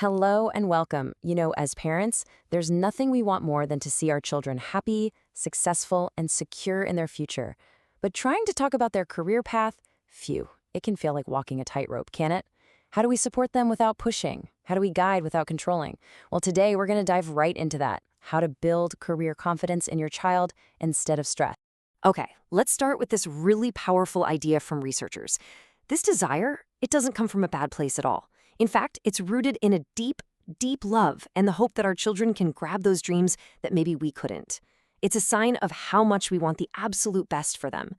Hello and welcome. As parents, there's nothing we want more than to see our children happy, successful, and secure in their future. But trying to talk about their career path, phew, it can feel like walking a tightrope, can it? How do we support them without pushing? How do we guide without controlling? Well, today we're going to dive right into that. How to build career confidence in your child instead of stress. Okay, let's start with this really powerful idea from researchers. This desire, it doesn't come from a bad place at all. In fact, it's rooted in a deep, deep love and the hope that our children can grab those dreams that maybe we couldn't. It's a sign of how much we want the absolute best for them.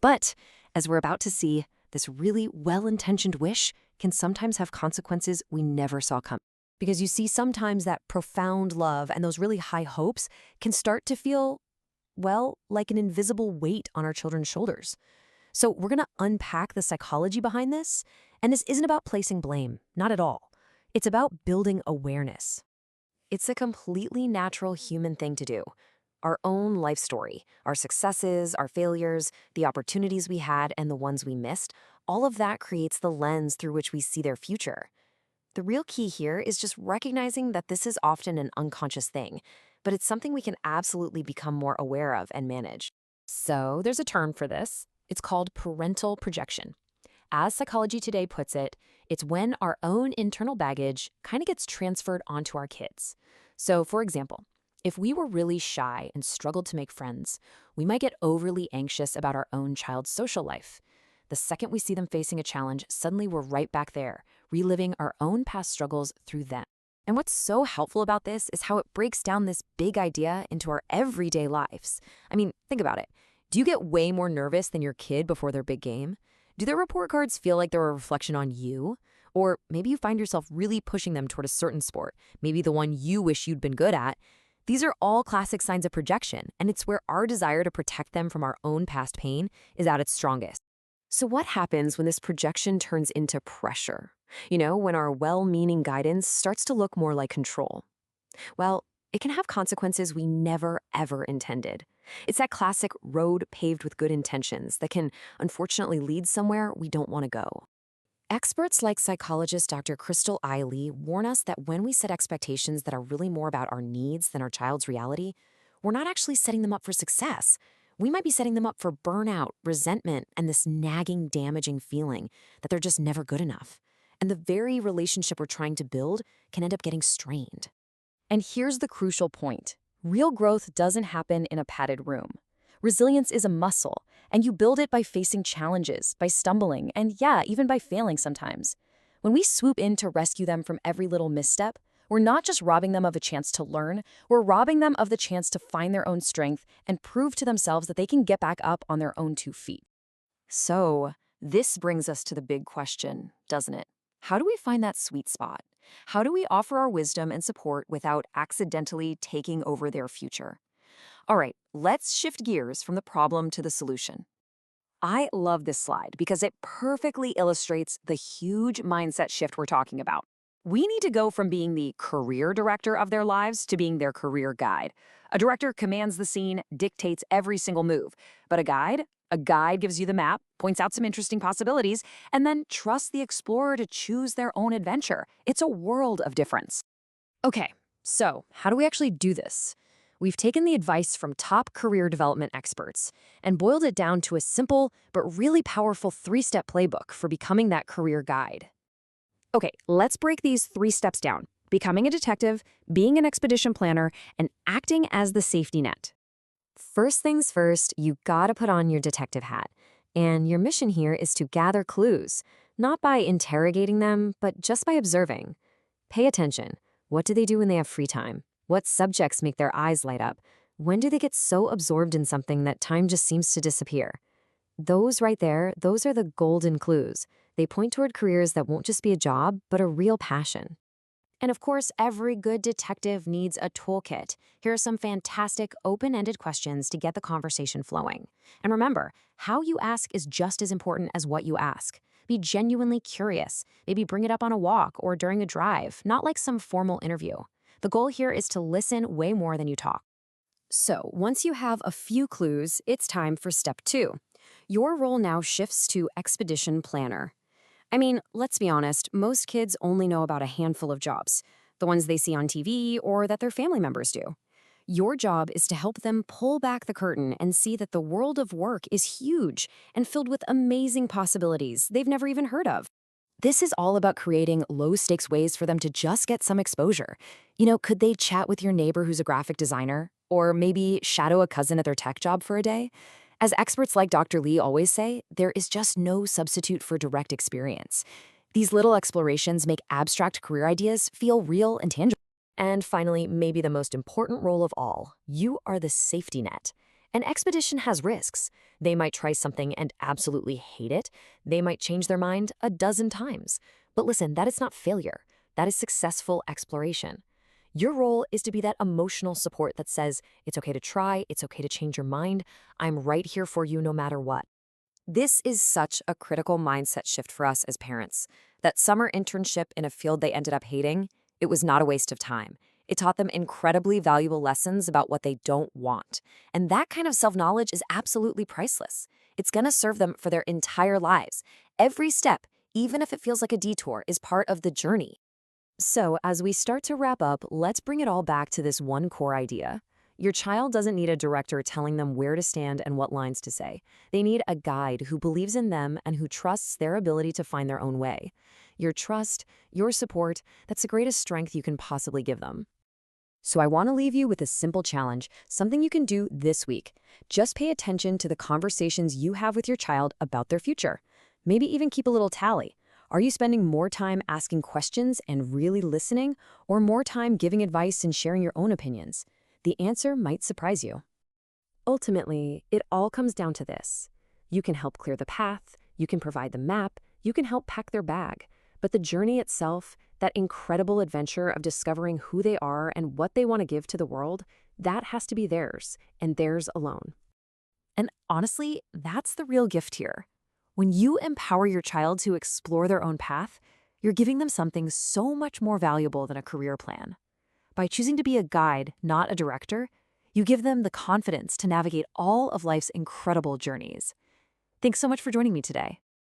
But, as we're about to see, this really well-intentioned wish can sometimes have consequences we never saw coming. Because you see, sometimes that profound love and those really high hopes can start to feel, well, like an invisible weight on our children's shoulders. So we're going to unpack the psychology behind this, and this isn't about placing blame, not at all. It's about building awareness. It's a completely natural human thing to do. Our own life story, our successes, our failures, the opportunities we had and the ones we missed, all of that creates the lens through which we see their future. The real key here is just recognizing that this is often an unconscious thing, but it's something we can absolutely become more aware of and manage. So there's a term for this. It's called parental projection. As Psychology Today puts it, it's when our own internal baggage kind of gets transferred onto our kids. So, for example, if we were really shy and struggled to make friends, we might get overly anxious about our own child's social life. The second we see them facing a challenge, suddenly we're right back there, reliving our own past struggles through them. And what's so helpful about this is how it breaks down this big idea into our everyday lives. I mean, think about it. Do you get way more nervous than your kid before their big game? Do their report cards feel like they're a reflection on you? Or maybe you find yourself really pushing them toward a certain sport, maybe the one you wish you'd been good at. These are all classic signs of projection, and it's where our desire to protect them from our own past pain is at its strongest. So what happens when this projection turns into pressure? When our well-meaning guidance starts to look more like control. Well, it can have consequences we never, ever intended. It's that classic road paved with good intentions that can unfortunately lead somewhere we don't want to go. Experts like psychologist Dr. Crystal I. Lee warn us that when we set expectations that are really more about our needs than our child's reality, we're not actually setting them up for success. We might be setting them up for burnout, resentment, and this nagging, damaging feeling that they're just never good enough. And the very relationship we're trying to build can end up getting strained. And here's the crucial point. Real growth doesn't happen in a padded room. Resilience is a muscle, and you build it by facing challenges, by stumbling, and yeah, even by failing sometimes. When we swoop in to rescue them from every little misstep, we're not just robbing them of a chance to learn, we're robbing them of the chance to find their own strength and prove to themselves that they can get back up on their own 2 feet. So, this brings us to the big question, doesn't it? How do we find that sweet spot? How do we offer our wisdom and support without accidentally taking over their future? All right, let's shift gears from the problem to the solution. I love this slide because it perfectly illustrates the huge mindset shift we're talking about. We need to go from being the career director of their lives to being their career guide. A director commands the scene, dictates every single move, but a guide gives you the map, points out some interesting possibilities, and then trusts the explorer to choose their own adventure. It's a world of difference. Okay, so how do we actually do this? We've taken the advice from top career development experts and boiled it down to a simple but really powerful 3-step playbook for becoming that career guide. Okay, let's break these 3 steps down. Becoming a detective, being an expedition planner, and acting as the safety net. First things first, you gotta put on your detective hat. And your mission here is to gather clues, not by interrogating them, but just by observing. Pay attention. What do they do when they have free time? What subjects make their eyes light up? When do they get so absorbed in something that time just seems to disappear? Those right there, those are the golden clues. They point toward careers that won't just be a job, but a real passion. And of course, every good detective needs a toolkit. Here are some fantastic open-ended questions to get the conversation flowing. And remember, how you ask is just as important as what you ask. Be genuinely curious. Maybe bring it up on a walk or during a drive, not like some formal interview. The goal here is to listen way more than you talk. So, once you have a few clues, it's time for step 2. Your role now shifts to expedition planner. I mean, let's be honest, most kids only know about a handful of jobs, the ones they see on TV or that their family members do. Your job is to help them pull back the curtain and see that the world of work is huge and filled with amazing possibilities they've never even heard of. This is all about creating low stakes ways for them to just get some exposure. Could they chat with your neighbor who's a graphic designer? Or maybe shadow a cousin at their tech job for a day? As experts like Dr. Lee always say, there is just no substitute for direct experience. These little explorations make abstract career ideas feel real and tangible. And finally, maybe the most important role of all, you are the safety net. An expedition has risks. They might try something and absolutely hate it. They might change their mind a dozen times. But listen, that is not failure. That is successful exploration. Your role is to be that emotional support that says, it's okay to try, it's okay to change your mind, I'm right here for you no matter what. This is such a critical mindset shift for us as parents. That summer internship in a field they ended up hating, it was not a waste of time. It taught them incredibly valuable lessons about what they don't want. And that kind of self-knowledge is absolutely priceless. It's going to serve them for their entire lives. Every step, even if it feels like a detour, is part of the journey. So, as we start to wrap up, let's bring it all back to this one core idea. Your child doesn't need a director telling them where to stand and what lines to say. They need a guide who believes in them and who trusts their ability to find their own way. Your trust, your support, that's the greatest strength you can possibly give them. So I want to leave you with a simple challenge, something you can do this week. Just pay attention to the conversations you have with your child about their future. Maybe even keep a little tally. Are you spending more time asking questions and really listening, or more time giving advice and sharing your own opinions? The answer might surprise you. Ultimately, it all comes down to this. You can help clear the path, you can provide the map, you can help pack their bag. But the journey itself, that incredible adventure of discovering who they are and what they want to give to the world, that has to be theirs, and theirs alone. And honestly, that's the real gift here. When you empower your child to explore their own path, you're giving them something so much more valuable than a career plan. By choosing to be a guide, not a director, you give them the confidence to navigate all of life's incredible journeys. Thanks so much for joining me today.